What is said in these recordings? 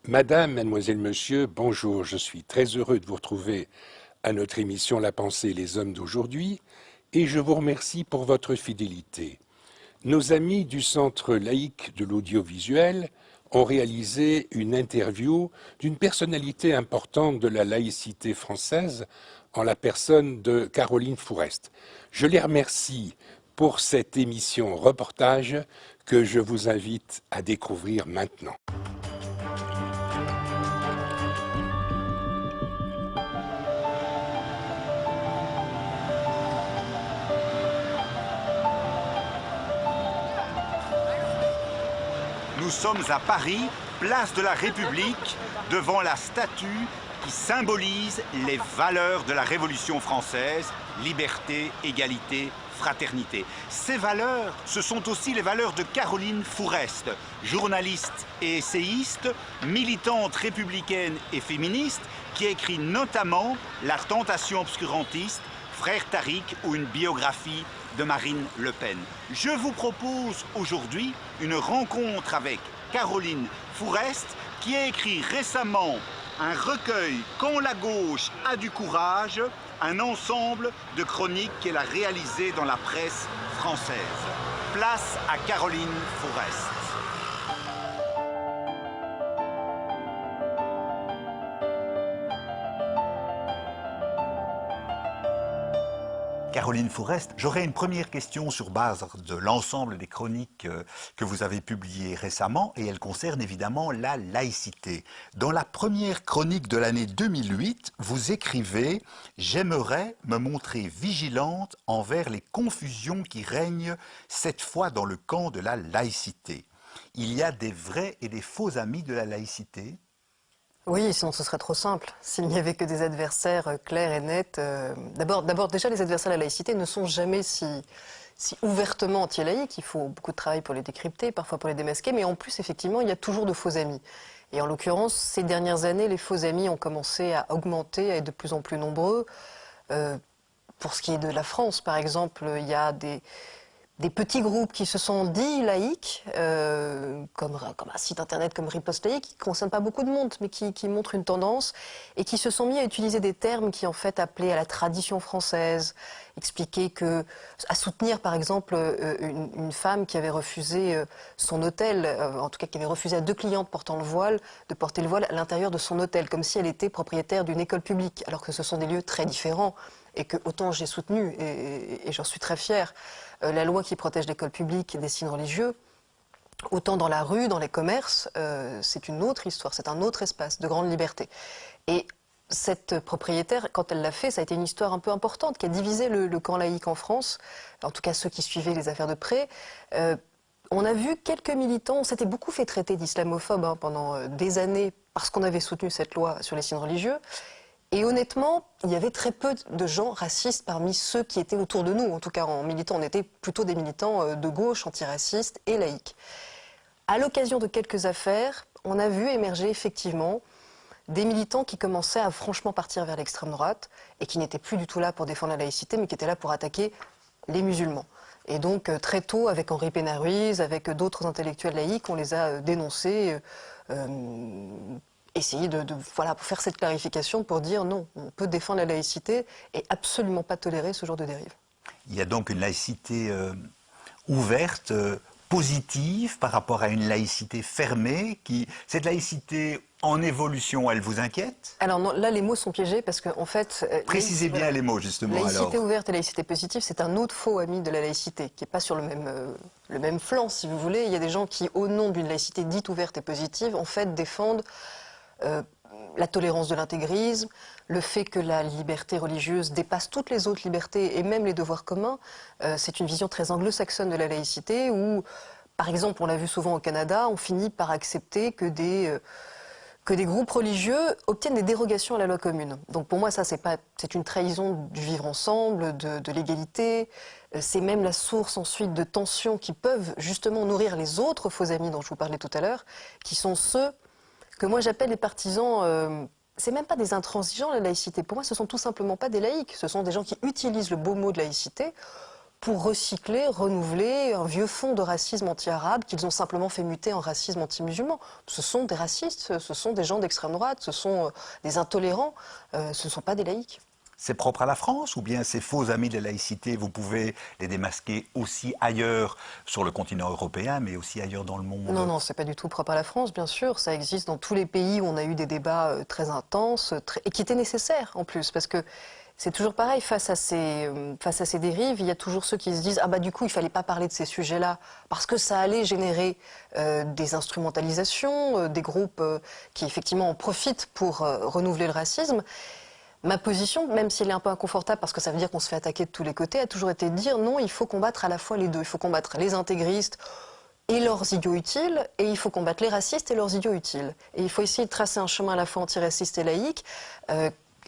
Madame, mademoiselle, monsieur, bonjour. Je suis très heureux de vous retrouver à notre émission La pensée et les hommes d'aujourd'hui et je vous remercie pour votre fidélité. Nos amis du Centre laïque de l'audiovisuel ont réalisé une interview d'une personnalité importante de la laïcité française en la personne de Caroline Fourest. Je les remercie pour cette émission reportage que je vous invite à découvrir maintenant. Nous sommes à Paris, place de la République, devant la statue qui symbolise les valeurs de la Révolution française, liberté, égalité, fraternité. Ces valeurs, ce sont aussi les valeurs de Caroline Fourest, journaliste et essayiste, militante républicaine et féministe, qui écrit notamment La tentation obscurantiste, Frère Tariq ou une biographie de Marine Le Pen. Je vous propose aujourd'hui une rencontre avec Caroline Fourest qui a écrit récemment un recueil Quand la gauche a du courage, un ensemble de chroniques qu'elle a réalisées dans la presse française. Place à Caroline Fourest. Caroline Fourest, j'aurais une première question sur base de l'ensemble des chroniques que vous avez publiées récemment et elle concerne évidemment la laïcité. Dans la première chronique de l'année 2008, vous écrivez « J'aimerais me montrer vigilante envers les confusions qui règnent cette fois dans le camp de la laïcité. Il y a des vrais et des faux amis de la laïcité ?» Oui, sinon ce serait trop simple. S'il n'y avait que des adversaires clairs et nets... D'abord, déjà, les adversaires de la laïcité ne sont jamais si ouvertement anti-laïques. Il faut beaucoup de travail pour les décrypter, parfois pour les démasquer, mais en plus, effectivement, il y a toujours de faux amis. Et en l'occurrence, ces dernières années, les faux amis ont commencé à augmenter, à être de plus en plus nombreux. Pour ce qui est de la France, par exemple, il y a des petits groupes qui se sont dits laïques, comme un site internet comme Riposte laïque, qui ne concerne pas beaucoup de monde, mais qui montre une tendance, et qui se sont mis à utiliser des termes qui en fait appelaient à la tradition française, expliquaient que, à soutenir par exemple une femme qui avait refusé son hôtel, en tout cas qui avait refusé à 2 clientes portant le voile, de porter le voile à l'intérieur de son hôtel, comme si elle était propriétaire d'une école publique, alors que ce sont des lieux très différents, et que autant j'ai soutenu, et j'en suis très fière, la loi qui protège l'école publique et des signes religieux, autant dans la rue, dans les commerces, c'est une autre histoire, c'est un autre espace de grande liberté. Et cette propriétaire, quand elle l'a fait, ça a été une histoire un peu importante qui a divisé le camp laïque en France, en tout cas ceux qui suivaient les affaires de près. On a vu quelques militants, on s'était beaucoup fait traiter d'islamophobes pendant des années parce qu'on avait soutenu cette loi sur les signes religieux. Et honnêtement, il y avait très peu de gens racistes parmi ceux qui étaient autour de nous. En tout cas, en militants, on était plutôt des militants de gauche, antiracistes et laïques. À l'occasion de quelques affaires, on a vu émerger effectivement des militants qui commençaient à franchement partir vers l'extrême droite et qui n'étaient plus du tout là pour défendre la laïcité, mais qui étaient là pour attaquer les musulmans. Et donc, très tôt, avec Henri Pénard-Ruiz, avec d'autres intellectuels laïques, on les a dénoncés, essayer voilà, pour faire cette clarification, pour dire non, on peut défendre la laïcité et absolument pas tolérer ce genre de dérive. Il y a donc une laïcité ouverte, positive par rapport à une laïcité fermée. Cette laïcité en évolution, elle vous inquiète? Alors non, là, les mots sont piégés parce qu'en fait... Précisez bien les mots, justement. Laïcité ouverte et laïcité positive, c'est un autre faux ami de la laïcité, qui n'est pas sur le même flanc, si vous voulez. Il y a des gens qui, au nom d'une laïcité dite ouverte et positive, en fait, défendent la tolérance de l'intégrisme, le fait que la liberté religieuse dépasse toutes les autres libertés et même les devoirs communs. C'est une vision très anglo-saxonne de la laïcité où, par exemple, on l'a vu souvent au Canada, on finit par accepter que des groupes religieux obtiennent des dérogations à la loi commune. Donc pour moi, ça, c'est une trahison du vivre ensemble, de l'égalité. C'est même la source ensuite de tensions qui peuvent justement nourrir les autres faux amis dont je vous parlais tout à l'heure, qui sont ceux que moi j'appelle les partisans, c'est même pas des intransigeants la laïcité, pour moi ce sont tout simplement pas des laïcs, ce sont des gens qui utilisent le beau mot de laïcité pour recycler, renouveler un vieux fond de racisme anti-arabe qu'ils ont simplement fait muter en racisme anti-musulman. Ce sont des racistes, ce sont des gens d'extrême droite, ce sont des intolérants, ce ne sont pas des laïcs. C'est propre à la France ou bien ces faux amis de la laïcité, vous pouvez les démasquer aussi ailleurs sur le continent européen, mais aussi ailleurs dans le monde? Non, non, c'est pas du tout propre à la France, bien sûr. Ça existe dans tous les pays où on a eu des débats très intenses et qui étaient nécessaires en plus, parce que c'est toujours pareil, face à ces dérives, il y a toujours ceux qui se disent « Ah bah du coup, il fallait pas parler de ces sujets-là, parce que ça allait générer des instrumentalisations, des groupes qui effectivement en profitent pour renouveler le racisme ». Ma position, même s'elle est un peu inconfortable parce que ça veut dire qu'on se fait attaquer de tous les côtés, a toujours été de dire non, il faut combattre à la fois les deux. Il faut combattre les intégristes et leurs idiots utiles, et il faut combattre les racistes et leurs idiots utiles. Et il faut essayer de tracer un chemin à la fois antiraciste et laïque,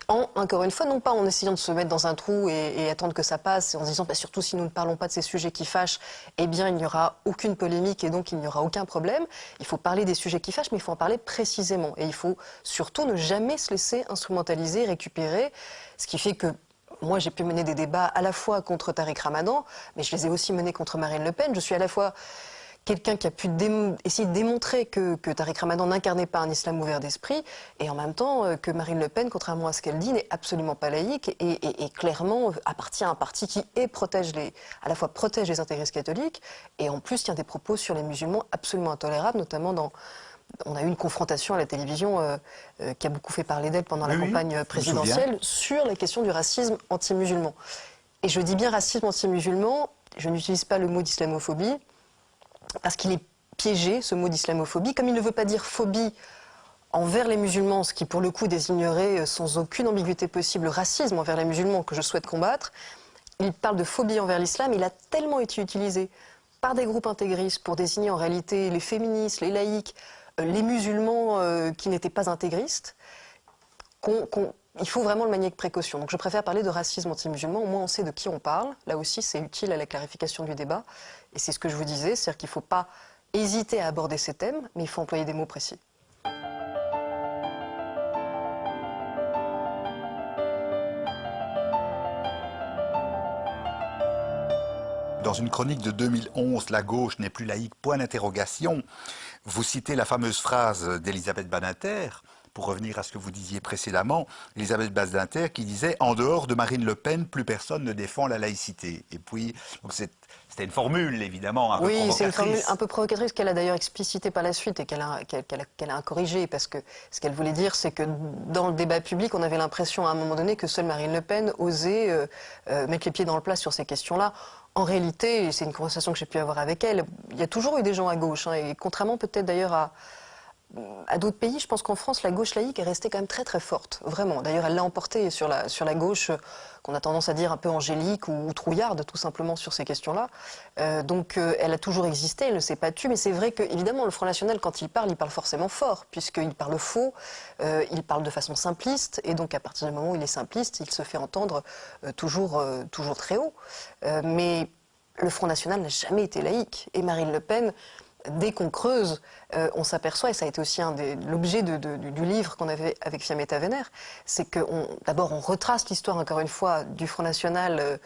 encore une fois, non pas en essayant de se mettre dans un trou et attendre que ça passe, et en se disant bah, surtout si nous ne parlons pas de ces sujets qui fâchent, eh bien il n'y aura aucune polémique et donc il n'y aura aucun problème. Il faut parler des sujets qui fâchent, mais il faut en parler précisément. Et il faut surtout ne jamais se laisser instrumentaliser, récupérer, ce qui fait que moi j'ai pu mener des débats à la fois contre Tariq Ramadan, mais je les ai aussi menés contre Marine Le Pen. Je suis à la fois quelqu'un qui a pu essayer de démontrer que Tariq Ramadan n'incarnait pas un islam ouvert d'esprit, et en même temps que Marine Le Pen, contrairement à ce qu'elle dit, n'est absolument pas laïque et clairement appartient à un parti qui à la fois protège les intégristes catholiques et en plus tient des propos sur les musulmans absolument intolérables, notamment on a eu une confrontation à la télévision qui a beaucoup fait parler d'elle pendant la campagne présidentielle sur la question du racisme anti-musulman. Et je dis bien racisme anti-musulman, je n'utilise pas le mot d'islamophobie, parce qu'il est piégé, ce mot d'islamophobie, comme il ne veut pas dire phobie envers les musulmans, ce qui pour le coup désignerait sans aucune ambiguïté possible le racisme envers les musulmans que je souhaite combattre. Il parle de phobie envers l'islam, il a tellement été utilisé par des groupes intégristes pour désigner en réalité les féministes, les laïcs, les musulmans qui n'étaient pas intégristes, il faut vraiment le manier avec précaution. Donc je préfère parler de racisme anti-musulman, au moins on sait de qui on parle. Là aussi c'est utile à la clarification du débat. Et c'est ce que je vous disais, c'est-à-dire qu'il ne faut pas hésiter à aborder ces thèmes, mais il faut employer des mots précis. Dans une chronique de 2011, La gauche n'est plus laïque, point d'interrogation, vous citez la fameuse phrase d'Elisabeth Badinter, pour revenir à ce que vous disiez précédemment, Elisabeth Badinter qui disait « En dehors de Marine Le Pen, plus personne ne défend la laïcité ». Et puis, c'était une formule, évidemment, un peu provocatrice. Oui, c'est une formule un peu provocatrice qu'elle a d'ailleurs explicitée par la suite et qu'elle a corrigée, parce que ce qu'elle voulait dire, c'est que dans le débat public, on avait l'impression à un moment donné que seule Marine Le Pen osait mettre les pieds dans le plat sur ces questions-là. En réalité, c'est une conversation que j'ai pu avoir avec elle, il y a toujours eu des gens à gauche, hein, et contrairement peut-être d'ailleurs à d'autres pays, je pense qu'en France, la gauche laïque est restée quand même très très forte, vraiment. D'ailleurs, elle l'a emportée sur la gauche, qu'on a tendance à dire un peu angélique ou trouillarde, tout simplement, sur ces questions-là. Donc, elle a toujours existé, elle ne s'est pas tue, mais c'est vrai que, évidemment, le Front National, quand il parle forcément fort, puisqu'il parle faux, il parle de façon simpliste, et donc, à partir du moment où il est simpliste, il se fait entendre toujours très haut. Mais le Front National n'a jamais été laïque, et Marine Le Pen, dès qu'on creuse, on s'aperçoit, et ça a été aussi l'objet du livre qu'on avait avec Fiammetta Wener, c'est que d'abord on retrace l'histoire, encore une fois, du Front National,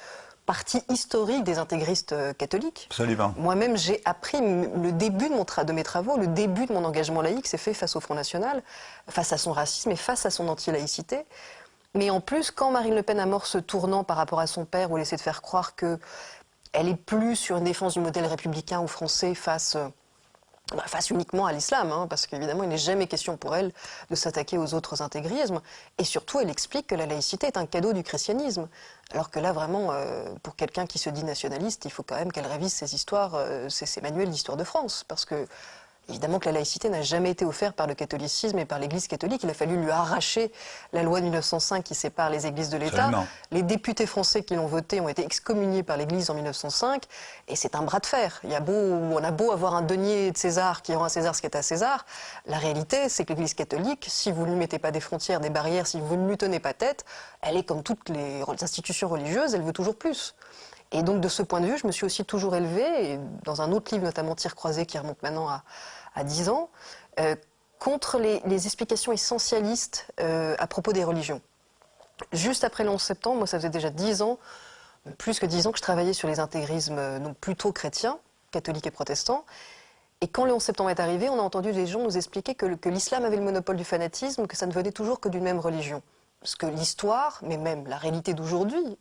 partie historique des intégristes catholiques. Absolument. Moi-même, j'ai appris le début de mes travaux, le début de mon engagement laïque s'est fait face au Front National, face à son racisme et face à son anti-laïcité. Mais en plus, quand Marine Le Pen amorce ce tournant par rapport à son père, où elle essaie de faire croire qu'elle est plus sur une défense du modèle républicain ou français face uniquement à l'islam, hein, parce qu'évidemment, il n'est jamais question pour elle de s'attaquer aux autres intégrismes. Et surtout, elle explique que la laïcité est un cadeau du christianisme. Alors que là, vraiment, pour quelqu'un qui se dit nationaliste, il faut quand même qu'elle révise ses histoires, ses manuels d'histoire de France. Parce que, évidemment que la laïcité n'a jamais été offerte par le catholicisme et par l'Église catholique. Il a fallu lui arracher la loi de 1905 qui sépare les églises de l'État. Les députés français qui l'ont voté ont été excommuniés par l'Église en 1905. Et c'est un bras de fer. On a beau avoir un denier de César qui rend à César ce qui est à César. La réalité, c'est que l'Église catholique, si vous ne lui mettez pas des frontières, des barrières, si vous ne lui tenez pas tête, elle est comme toutes les institutions religieuses, elle veut toujours plus. Et donc, de ce point de vue, je me suis aussi toujours élevée, et dans un autre livre, notamment Tir croisé, qui remonte maintenant à 10 ans, contre les explications essentialistes à propos des religions. Juste après le 11 septembre, moi ça faisait déjà 10 ans plus que 10 ans que je travaillais sur les intégrismes donc plutôt chrétiens, catholiques et protestants. Et quand le 11 septembre est arrivé, on a entendu des gens nous expliquer que l'islam avait le monopole du fanatisme, que ça ne venait toujours que d'une même religion. Parce que l'histoire, mais même la réalité d'aujourd'hui,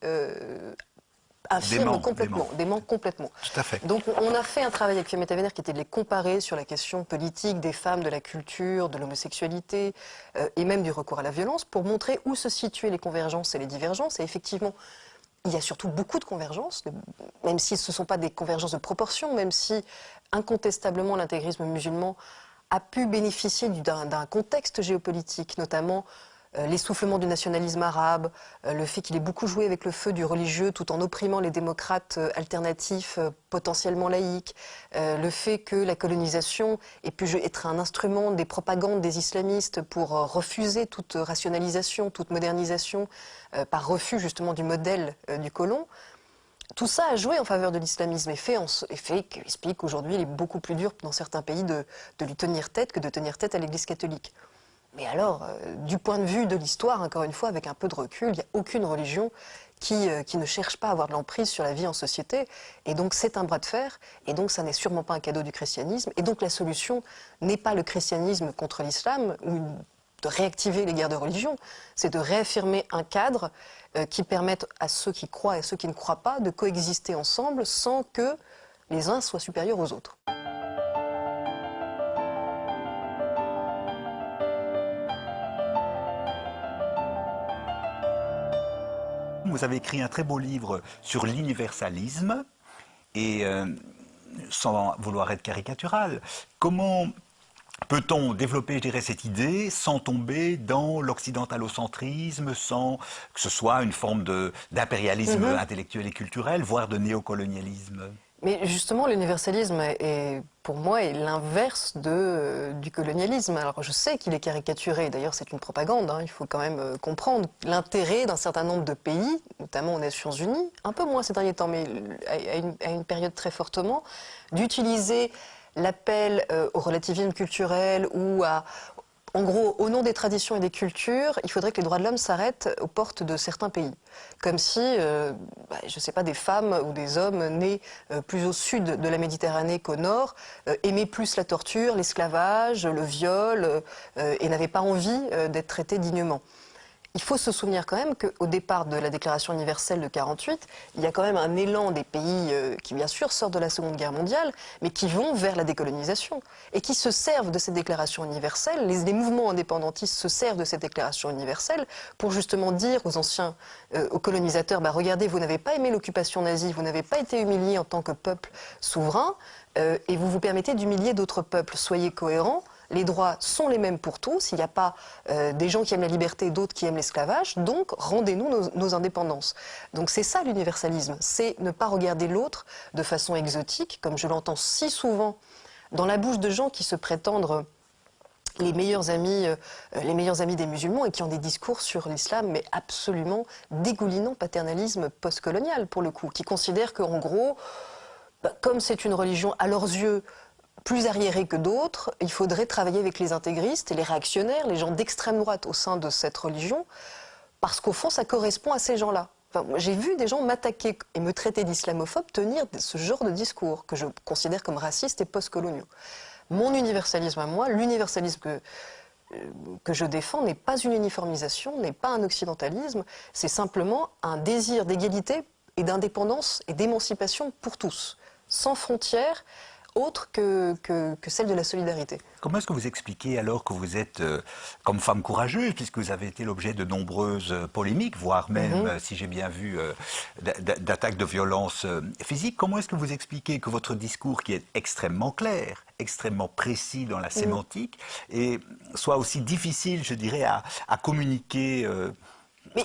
affirme complètement, dément complètement. Tout à fait. Donc on a fait un travail avec Fiametta Wener qui était de les comparer sur la question politique des femmes, de la culture, de l'homosexualité et même du recours à la violence pour montrer où se situaient les convergences et les divergences. Et effectivement, il y a surtout beaucoup de convergences, même si ce ne sont pas des convergences de proportion, même si incontestablement l'intégrisme musulman a pu bénéficier d'un contexte géopolitique, notamment l'essoufflement du nationalisme arabe, le fait qu'il ait beaucoup joué avec le feu du religieux tout en opprimant les démocrates alternatifs potentiellement laïques, le fait que la colonisation ait pu être un instrument des propagandes des islamistes pour refuser toute rationalisation, toute modernisation, par refus justement du modèle du colon. Tout ça a joué en faveur de l'islamisme et fait qu'il explique qu'aujourd'hui il est beaucoup plus dur dans certains pays de lui tenir tête que de tenir tête à l'Église catholique. Mais alors, du point de vue de l'histoire, encore une fois, avec un peu de recul, il n'y a aucune religion qui ne cherche pas à avoir de l'emprise sur la vie en société. Et donc c'est un bras de fer, et donc ça n'est sûrement pas un cadeau du christianisme. Et donc la solution n'est pas le christianisme contre l'islam, ou de réactiver les guerres de religion, c'est de réaffirmer un cadre qui permette à ceux qui croient et à ceux qui ne croient pas de coexister ensemble sans que les uns soient supérieurs aux autres. Vous avez écrit un très beau livre sur l'universalisme et sans vouloir être caricatural, comment peut-on développer, je dirais, cette idée sans tomber dans l'occidentalocentrisme, sans que ce soit une forme d'impérialisme intellectuel et culturel, voire de néocolonialisme? Mais justement, l'universalisme est, pour moi, est l'inverse du colonialisme. Alors je sais qu'il est caricaturé, d'ailleurs c'est une propagande, hein, il faut quand même comprendre l'intérêt d'un certain nombre de pays, notamment aux Nations Unies, un peu moins ces derniers temps, mais à une période très fortement, d'utiliser l'appel au relativisme culturel ou à... En gros, au nom des traditions et des cultures, il faudrait que les droits de l'homme s'arrêtent aux portes de certains pays. Comme si, je ne sais pas, des femmes ou des hommes nés plus au sud de la Méditerranée qu'au nord aimaient plus la torture, l'esclavage, le viol et n'avaient pas envie d'être traités dignement. Il faut se souvenir quand même qu'au départ de la Déclaration universelle de 1948, il y a quand même un élan des pays qui, bien sûr, sortent de la Seconde Guerre mondiale, mais qui vont vers la décolonisation et qui se servent de cette Déclaration universelle. Les mouvements indépendantistes se servent de cette Déclaration universelle pour justement dire aux colonisateurs, regardez, vous n'avez pas aimé l'occupation nazie, vous n'avez pas été humiliés en tant que peuple souverain, et vous vous permettez d'humilier d'autres peuples. Soyez cohérents. Les droits sont les mêmes pour tous, il n'y a pas des gens qui aiment la liberté et d'autres qui aiment l'esclavage, donc rendez-nous nos indépendances. Donc c'est ça l'universalisme, c'est ne pas regarder l'autre de façon exotique, comme je l'entends si souvent dans la bouche de gens qui se prétendent les meilleurs amis des musulmans et qui ont des discours sur l'islam, mais absolument dégoulinant paternalisme postcolonial pour le coup, qui considèrent qu'en gros, comme c'est une religion à leurs yeux plus arriérés que d'autres, il faudrait travailler avec les intégristes et les réactionnaires, les gens d'extrême droite au sein de cette religion, parce qu'au fond, ça correspond à ces gens-là. Enfin, j'ai vu des gens m'attaquer et me traiter d'islamophobe tenir ce genre de discours que je considère comme racistes et postcoloniaux. Mon universalisme à moi, l'universalisme que je défends n'est pas une uniformisation, n'est pas un occidentalisme, c'est simplement un désir d'égalité et d'indépendance et d'émancipation pour tous, sans frontières, autre que celle de la solidarité. Comment est-ce que vous expliquez alors que vous êtes, comme femme courageuse, puisque vous avez été l'objet de nombreuses polémiques, voire même, si j'ai bien vu, d'attaques de violence physique, comment est-ce que vous expliquez que votre discours, qui est extrêmement clair, extrêmement précis dans la sémantique, et soit aussi difficile, je dirais, à communiquer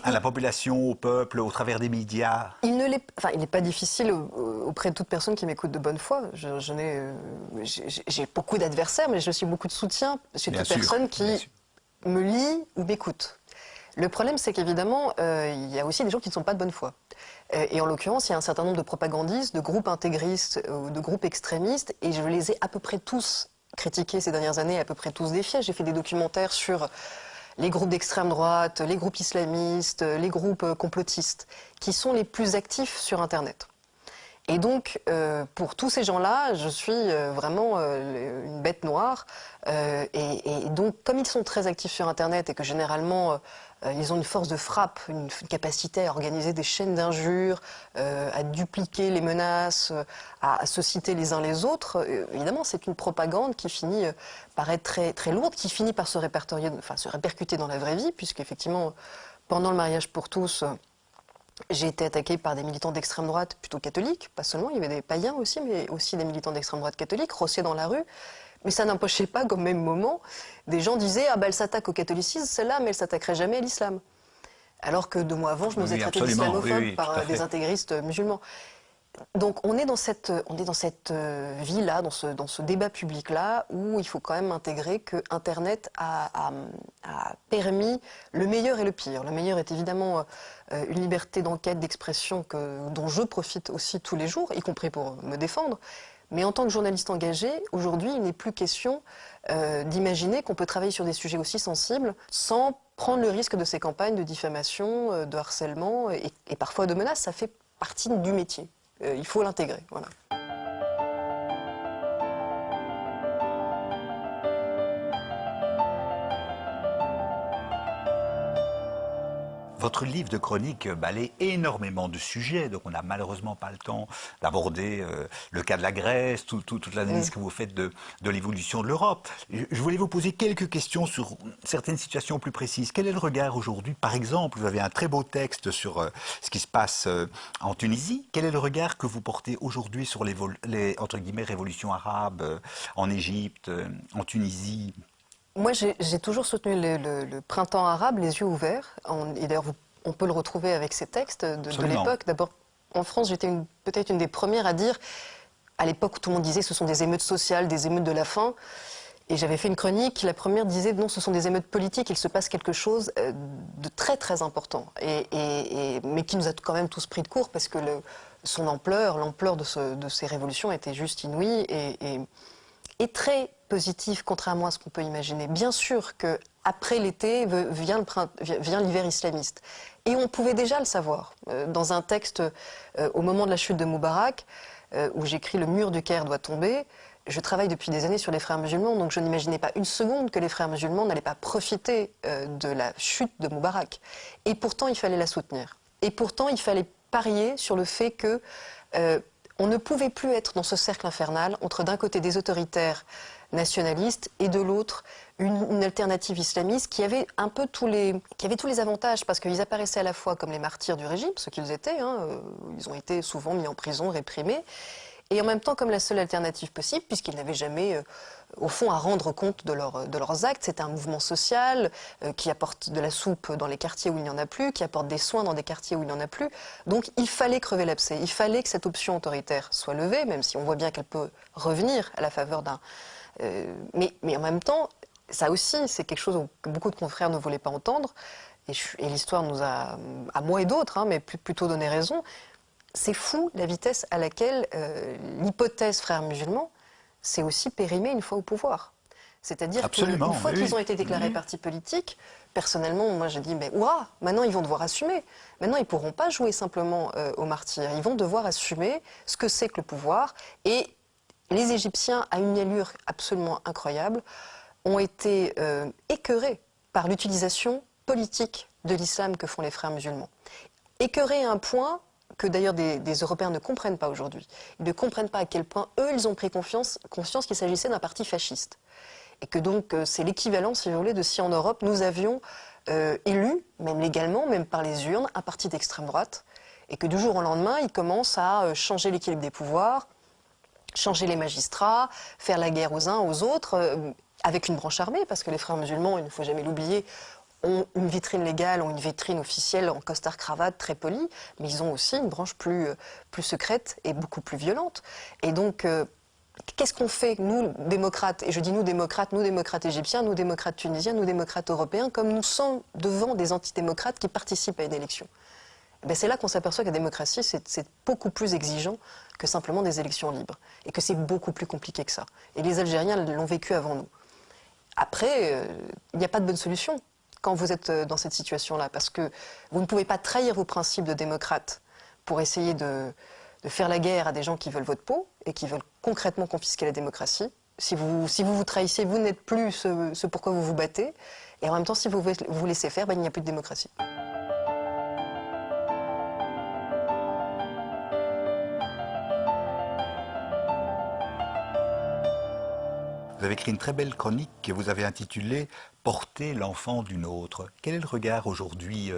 à la population, au peuple, au travers des médias? Il n'est pas difficile auprès de toute personne qui m'écoute de bonne foi. J'ai beaucoup d'adversaires, mais j'ai aussi beaucoup de soutien chez toute personne qui me lit ou m'écoute. Le problème, c'est qu'évidemment, il y a aussi des gens qui ne sont pas de bonne foi. Et en l'occurrence, il y a un certain nombre de propagandistes, de groupes intégristes, de groupes extrémistes, et je les ai à peu près tous critiqués ces dernières années, à peu près tous défiés. J'ai fait des documentaires sur les groupes d'extrême droite, les groupes islamistes, les groupes complotistes, qui sont les plus actifs sur Internet. Et donc, pour tous ces gens-là, je suis vraiment une bête noire. Et donc, comme ils sont très actifs sur Internet et que généralement, ils ont une force de frappe, une capacité à organiser des chaînes d'injures, à dupliquer les menaces, à se citer les uns les autres, évidemment, c'est une propagande qui finit par être très, très lourde, qui finit par se répercuter dans la vraie vie, puisqu'effectivement, pendant le mariage pour tous, j'ai été attaquée par des militants d'extrême droite plutôt catholiques, pas seulement, il y avait des païens aussi, mais aussi des militants d'extrême droite catholiques, rossés dans la rue. Mais ça n'empêchait pas qu'au même moment, des gens disaient « Ah ben elle s'attaque au catholicisme, celle-là, mais elle s'attaquerait jamais à l'islam ». Alors que 2 mois avant, je me faisais traiter d'islamophobe par des intégristes musulmans. Donc on est dans cette vie-là, dans ce débat public-là, où il faut quand même intégrer que Internet a permis le meilleur et le pire. Le meilleur est évidemment une liberté d'enquête, d'expression dont je profite aussi tous les jours, y compris pour me défendre. Mais en tant que journaliste engagé, aujourd'hui, il n'est plus question d'imaginer qu'on peut travailler sur des sujets aussi sensibles sans prendre le risque de ces campagnes de diffamation, de harcèlement et parfois de menaces. Ça fait partie du métier. Il faut l'intégrer, voilà. Votre livre de chronique balaie énormément de sujets, donc on n'a malheureusement pas le temps d'aborder le cas de la Grèce, toute l'analyse que vous faites de l'évolution de l'Europe. Je voulais vous poser quelques questions sur certaines situations plus précises. Quel est le regard aujourd'hui? Par exemple, vous avez un très beau texte sur ce qui se passe en Tunisie. Quel est le regard que vous portez aujourd'hui sur les entre guillemets, révolutions arabes en Égypte, en Tunisie? Moi, j'ai toujours soutenu le printemps arabe, les yeux ouverts. Et d'ailleurs, on peut le retrouver avec ces textes de l'époque. D'abord, en France, j'étais peut-être une des premières à dire, à l'époque où tout le monde disait ce sont des émeutes sociales, des émeutes de la faim. Et j'avais fait une chronique, la première disait non, ce sont des émeutes politiques, il se passe quelque chose de très très important. Mais qui nous a quand même tous pris de court parce que son ampleur, l'ampleur de ces révolutions était juste inouïe et très positif, contrairement à ce qu'on peut imaginer. Bien sûr qu'après l'été vient l'hiver islamiste. Et on pouvait déjà le savoir. Dans un texte, au moment de la chute de Moubarak, où j'écris « Le mur du Caire doit tomber », je travaille depuis des années sur les frères musulmans, donc je n'imaginais pas une seconde que les frères musulmans n'allaient pas profiter de la chute de Moubarak. Et pourtant, il fallait la soutenir. Et pourtant, il fallait parier sur le fait que on ne pouvait plus être dans ce cercle infernal entre d'un côté des autoritaires nationalistes et de l'autre une alternative islamiste qui avait un peu tous les avantages parce qu'ils apparaissaient à la fois comme les martyrs du régime, ce qu'ils étaient, ils ont été souvent mis en prison, réprimés, et en même temps comme la seule alternative possible puisqu'ils n'avaient jamais au fond à rendre compte de leurs actes. C'est un mouvement social qui apporte de la soupe dans les quartiers où il n'y en a plus, qui apporte des soins dans des quartiers où il n'y en a plus. Donc il fallait crever l'abcès, il fallait que cette option autoritaire soit levée, même si on voit bien qu'elle peut revenir à la faveur d'un... mais en même temps, ça aussi, c'est quelque chose que beaucoup de confrères ne voulaient pas entendre, et l'histoire nous a, à moi et d'autres, mais plutôt donné raison. C'est fou la vitesse à laquelle l'hypothèse frères musulmans s'est aussi périmée une fois au pouvoir. C'est-à-dire qu'une fois qu'ils ont été déclarés partis politiques, personnellement, moi j'ai dit, mais ouah, maintenant ils vont devoir assumer. Maintenant ils ne pourront pas jouer simplement aux martyrs, ils vont devoir assumer ce que c'est que le pouvoir. Et les Égyptiens, à une allure absolument incroyable, ont été écœurés par l'utilisation politique de l'islam que font les frères musulmans. Écœurés à un point que d'ailleurs des Européens ne comprennent pas aujourd'hui. Ils ne comprennent pas à quel point, eux, ils ont pris conscience qu'il s'agissait d'un parti fasciste. Et que donc, c'est l'équivalent, si vous voulez, de si en Europe, nous avions élu, même légalement, même par les urnes, un parti d'extrême droite, et que du jour au lendemain, ils commencent à changer l'équilibre des pouvoirs, changer les magistrats, faire la guerre aux uns, aux autres, avec une branche armée, parce que les frères musulmans, il ne faut jamais l'oublier, ont une vitrine légale, ont une vitrine officielle en costard-cravate très polie, mais ils ont aussi une branche plus secrète et beaucoup plus violente. Et donc, qu'est-ce qu'on fait, nous, démocrates, et je dis nous, démocrates égyptiens, nous, démocrates tunisiens, nous, démocrates européens, comme nous sommes devant des antidémocrates qui participent à une élection? C'est là qu'on s'aperçoit que la démocratie, c'est beaucoup plus exigeant que simplement des élections libres, et que c'est beaucoup plus compliqué que ça. Et les Algériens l'ont vécu avant nous. Après, il n'y a pas de bonne solution. quand vous êtes dans cette situation-là, parce que vous ne pouvez pas trahir vos principes de démocrate pour essayer de faire la guerre à des gens qui veulent votre peau et qui veulent concrètement confisquer la démocratie. Si vous trahissez, vous n'êtes plus ce pourquoi vous vous battez. Et en même temps, si vous vous laissez faire, il n'y a plus de démocratie. Vous avez écrit une très belle chronique que vous avez intitulée « Porter l'enfant d'une autre ». Quel est le regard aujourd'hui,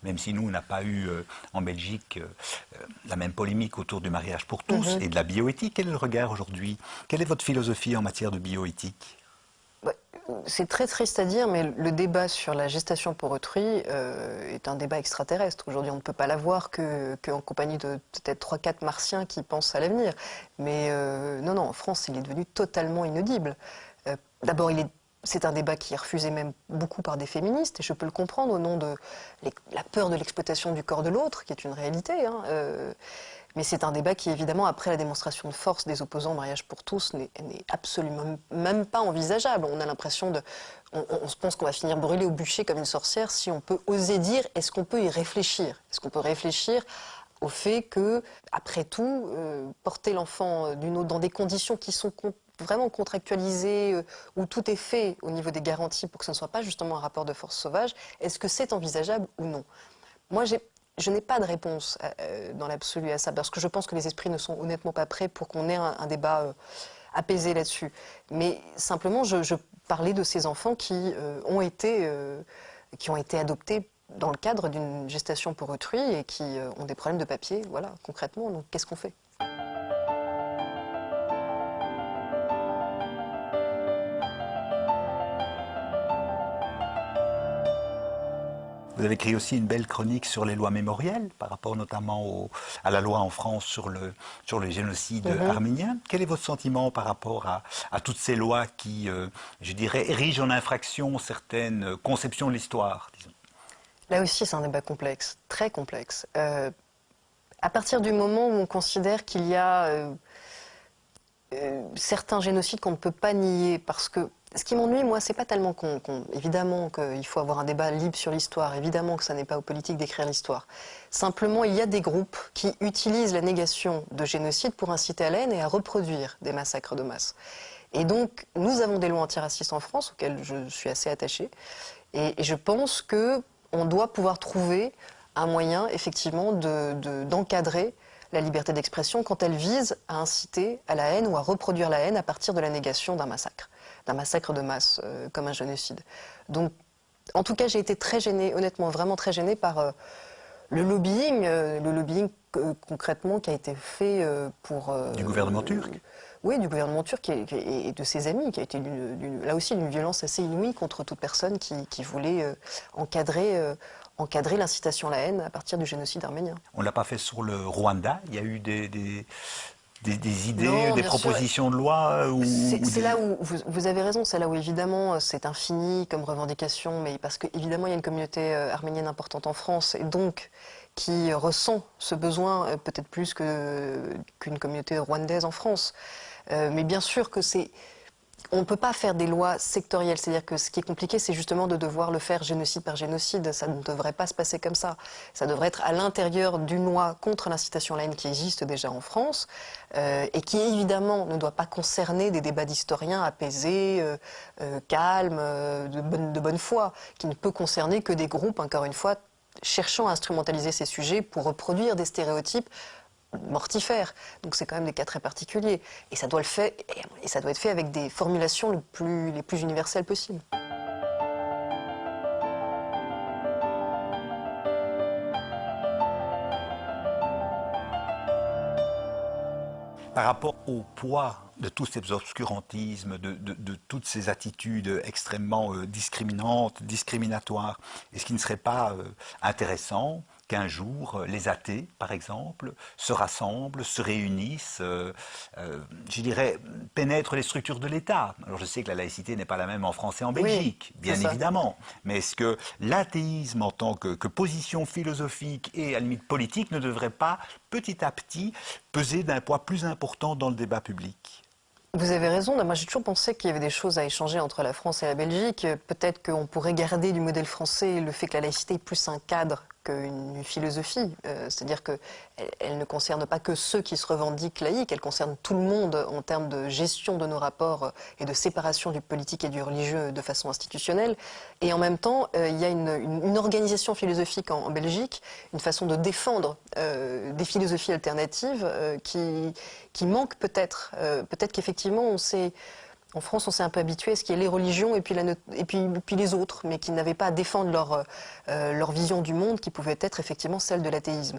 même si nous, on n'a pas eu en Belgique la même polémique autour du mariage pour tous et de la bioéthique, quel est le regard aujourd'hui? Quelle est votre philosophie en matière de bioéthique? C'est très triste à dire, mais le débat sur la gestation pour autrui est un débat extraterrestre. Aujourd'hui, on ne peut pas l'avoir qu'en compagnie de peut-être 3-4 martiens qui pensent à l'avenir. Mais non, en France, il est devenu totalement inaudible. D'abord, c'est un débat qui est refusé même beaucoup par des féministes, et je peux le comprendre au nom de la peur de l'exploitation du corps de l'autre, qui est une réalité. Mais c'est un débat qui, évidemment, après la démonstration de force des opposants au mariage pour tous, n'est absolument même pas envisageable. On a l'impression on se pense qu'on va finir brûlé au bûcher comme une sorcière si on peut oser dire, est-ce qu'on peut y réfléchir? Est-ce qu'on peut réfléchir au fait que, après tout, porter l'enfant d'une autre dans des conditions qui sont vraiment contractualisées, où tout est fait au niveau des garanties pour que ce ne soit pas justement un rapport de force sauvage, est-ce que c'est envisageable ou non? Moi, je n'ai pas de réponse dans l'absolu à ça, parce que je pense que les esprits ne sont honnêtement pas prêts pour qu'on ait un débat apaisé là-dessus. Mais simplement, je parlais de ces enfants qui ont été adoptés dans le cadre d'une gestation pour autrui et qui ont des problèmes de papier, voilà, concrètement. Donc, qu'est-ce qu'on fait ? Vous avez écrit aussi une belle chronique sur les lois mémorielles, par rapport notamment à la loi en France sur le génocide arménien. Quel est votre sentiment par rapport à toutes ces lois qui, je dirais, érigent en infraction certaines conceptions de l'histoire, disons? Là aussi, c'est un débat complexe, très complexe. À partir du moment où on considère qu'il y a certains génocides qu'on ne peut pas nier, parce que ce qui m'ennuie, moi, c'est pas tellement évidemment qu'il faut avoir un débat libre sur l'histoire, évidemment que ça n'est pas aux politiques d'écrire l'histoire. Simplement, il y a des groupes qui utilisent la négation de génocide pour inciter à la haine et à reproduire des massacres de masse. Et donc, nous avons des lois antiracistes en France, auxquelles je suis assez attachée, et je pense qu'on doit pouvoir trouver un moyen, effectivement, d'encadrer la liberté d'expression quand elle vise à inciter à la haine ou à reproduire la haine à partir de la négation d'un massacre de masse, comme un génocide. Donc, en tout cas, j'ai été très gênée, honnêtement, vraiment très gênée par le lobbying concrètement qui a été fait pour... Du gouvernement turc ? Oui, du gouvernement turc et de ses amis, qui a été là aussi d'une violence assez inouïe contre toute personne qui voulait encadrer l'incitation à la haine à partir du génocide arménien. On ne l'a pas fait sur le Rwanda. Il y a eu des idées, non, des propositions de loi C'est là où vous avez raison, c'est là où évidemment c'est infini comme revendication, mais parce qu'évidemment il y a une communauté arménienne importante en France et donc qui ressent ce besoin peut-être plus qu'une communauté rwandaise en France. Mais bien sûr que on ne peut pas faire des lois sectorielles, c'est-à-dire que ce qui est compliqué, c'est justement de devoir le faire génocide par génocide. Ça ne devrait pas se passer comme ça. Ça devrait être à l'intérieur d'une loi contre l'incitation à la haine qui existe déjà en France et qui, évidemment, ne doit pas concerner des débats d'historiens apaisés, calmes, de bonne foi, qui ne peut concerner que des groupes, encore une fois, cherchant à instrumentaliser ces sujets pour reproduire des stéréotypes mortifères. Donc c'est quand même des cas très particuliers. Et ça doit être fait avec des formulations les plus universelles possibles. Par rapport au poids de tous ces obscurantismes, de toutes ces attitudes extrêmement discriminantes, discriminatoires, est-ce qu'il ne serait pas intéressant qu'un jour, les athées, par exemple, se rassemblent, se réunissent, je dirais, pénètrent les structures de l'État? Alors je sais que la laïcité n'est pas la même en France et en Belgique, oui, bien évidemment, mais est-ce que l'athéisme en tant que position philosophique et à la limite politique ne devrait pas, petit à petit, peser d'un poids plus important dans le débat public? Vous avez raison. Moi, j'ai toujours pensé qu'il y avait des choses à échanger entre la France et la Belgique. Peut-être qu'on pourrait garder du modèle français le fait que la laïcité est plus un cadre qu'une philosophie. C'est-à-dire qu'elle ne concerne pas que ceux qui se revendiquent laïcs, elle concerne tout le monde en termes de gestion de nos rapports et de séparation du politique et du religieux de façon institutionnelle. Et en même temps, il y a une organisation philosophique en Belgique, une façon de défendre des philosophies alternatives qui manque peut-être. Peut-être qu'effectivement, en France, on s'est un peu habitué à ce qu'il y ait les religions et puis les autres, mais qui n'avaient pas à défendre leur vision du monde, qui pouvait être effectivement celle de l'athéisme.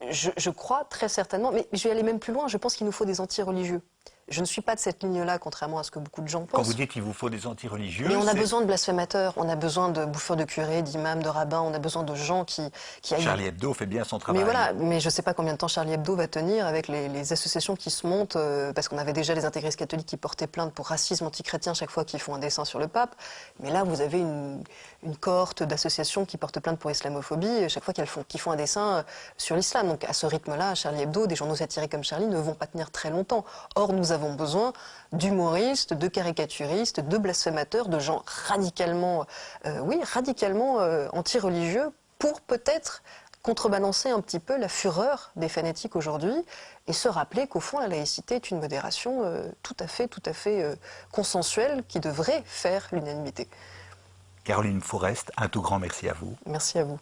Je crois très certainement, mais je vais aller même plus loin, je pense qu'il nous faut des anti-religieux. Je ne suis pas de cette ligne-là, contrairement à ce que beaucoup de gens pensent. Quand vous dites qu'il vous faut des anti-religieux... Mais on a besoin de blasphémateurs, on a besoin de bouffeurs de curés, d'imams, de rabbins, on a besoin de gens qui aillent... Charlie Hebdo fait bien son travail. Mais voilà, mais je ne sais pas combien de temps Charlie Hebdo va tenir avec les associations qui se montent, parce qu'on avait déjà les intégristes catholiques qui portaient plainte pour racisme antichrétien chaque fois qu'ils font un dessin sur le pape. Mais là, vous avez une cohorte d'associations qui portent plainte pour islamophobie chaque fois qu'ils font un dessin sur l'islam. Donc à ce rythme-là, Charlie Hebdo, des journaux satiriques comme Charlie ne vont pas tenir très longtemps. Or, nous avons besoin d'humoristes, de caricaturistes, de blasphémateurs, de gens radicalement anti-religieux pour peut-être contrebalancer un petit peu la fureur des fanatiques aujourd'hui et se rappeler qu'au fond la laïcité est une modération tout à fait consensuelle qui devrait faire l'unanimité. Caroline Forest, un tout grand merci à vous. Merci à vous.